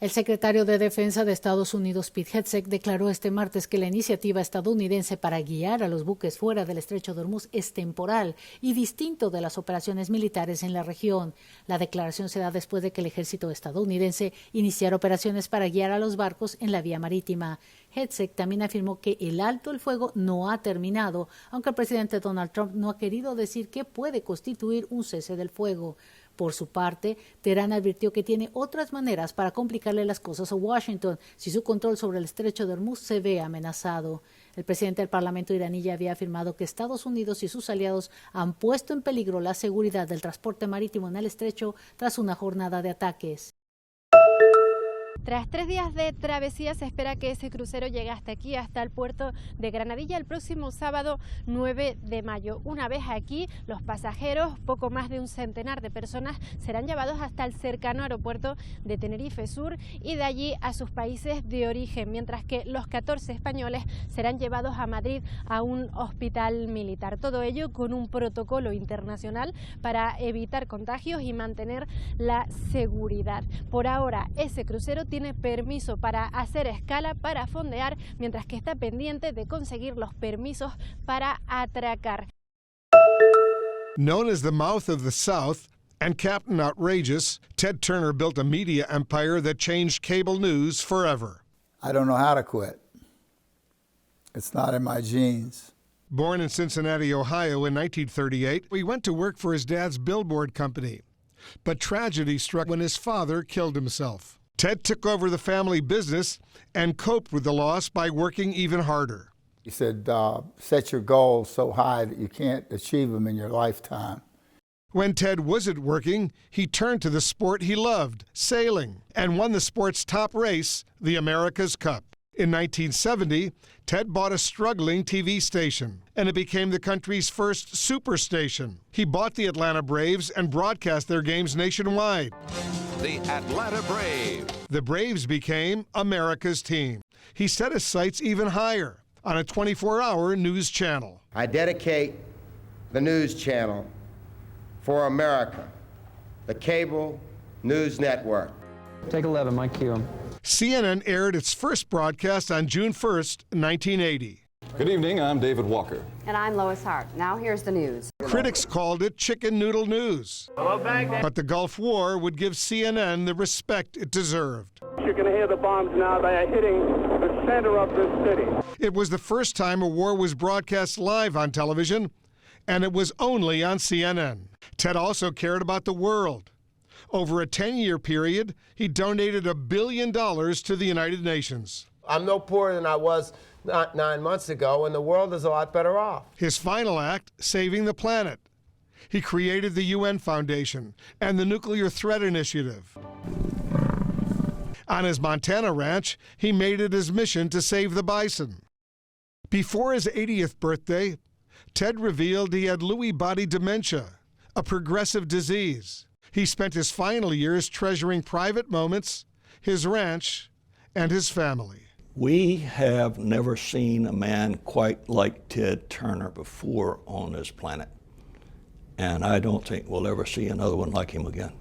El secretario de Defensa de Estados Unidos, Pete Hegseth, declaró este martes que la iniciativa estadounidense para guiar a los buques fuera del estrecho de Ormuz es temporal y distinto de las operaciones militares en la región. La declaración se da después de que el ejército estadounidense iniciara operaciones para guiar a los barcos en la vía marítima. Hegseth también afirmó que el alto el fuego no ha terminado, aunque el presidente Donald Trump no ha querido decir qué puede constituir un cese del fuego. Por su parte, Teherán advirtió que tiene otras maneras para complicarle las cosas a Washington si su control sobre el estrecho de Ormuz se ve amenazado. El presidente del Parlamento iraní ya había afirmado que Estados Unidos y sus aliados han puesto en peligro la seguridad del transporte marítimo en el estrecho tras una jornada de ataques. Tras 3 días de travesía, se espera que ese crucero llegue hasta aquí, hasta el puerto de Granadilla, el próximo sábado 9 de mayo. Una vez aquí, los pasajeros, poco más de un centenar de personas, serán llevados hasta el cercano aeropuerto de Tenerife Sur y de allí a sus países de origen, mientras que los 14 españoles serán llevados a Madrid a un hospital militar. Todo ello con un protocolo internacional para evitar contagios y mantener la seguridad. Por ahora, ese crucero tiene permiso para hacer escala, para fondear, mientras que está pendiente de conseguir los permisos para atracar. Known as the mouth of the South and Captain Outrageous, Ted Turner built a media empire that changed cable news forever. I don't know how to quit. It's not in my genes. Born in Cincinnati, Ohio in 1938, he went to work for his dad's billboard company. But tragedy struck when his father killed himself. Ted took over the family business and coped with the loss by working even harder. He said, set your goals so high that you can't achieve them in your lifetime. When Ted wasn't working, he turned to the sport he loved, sailing, and won the sport's top race, the America's Cup. In 1970, Ted bought a struggling TV station, and it became the country's first superstation. He bought the Atlanta Braves and broadcast their games nationwide. The Atlanta Braves. The Braves became America's team. He set his sights even higher on a 24-hour news channel. I dedicate the news channel for America, the cable news network. Take 11, Mike Q. CNN aired its first broadcast on June 1st, 1980. Good evening, I'm David Walker. And I'm Lois Hart. Now here's the news. Critics called it chicken noodle news. Hello, Baghdad. But the Gulf War would give CNN the respect it deserved. You're going to hear the bombs now. They are hitting the center of this city. It was the first time a war was broadcast live on television, and it was only on CNN. Ted also cared about the world. Over a 10-year period, he donated $1 billion to the United Nations. I'm no poorer than I was not 9 months ago, and the world is a lot better off. His final act, saving the planet. He created the UN Foundation and the Nuclear Threat Initiative. On his Montana ranch, he made it his mission to save the bison. Before his 80th birthday, Ted revealed he had Lewy body dementia, a progressive disease. He spent his final years treasuring private moments, his ranch, and his family. We have never seen a man quite like Ted Turner before on this planet, and I don't think we'll ever see another one like him again.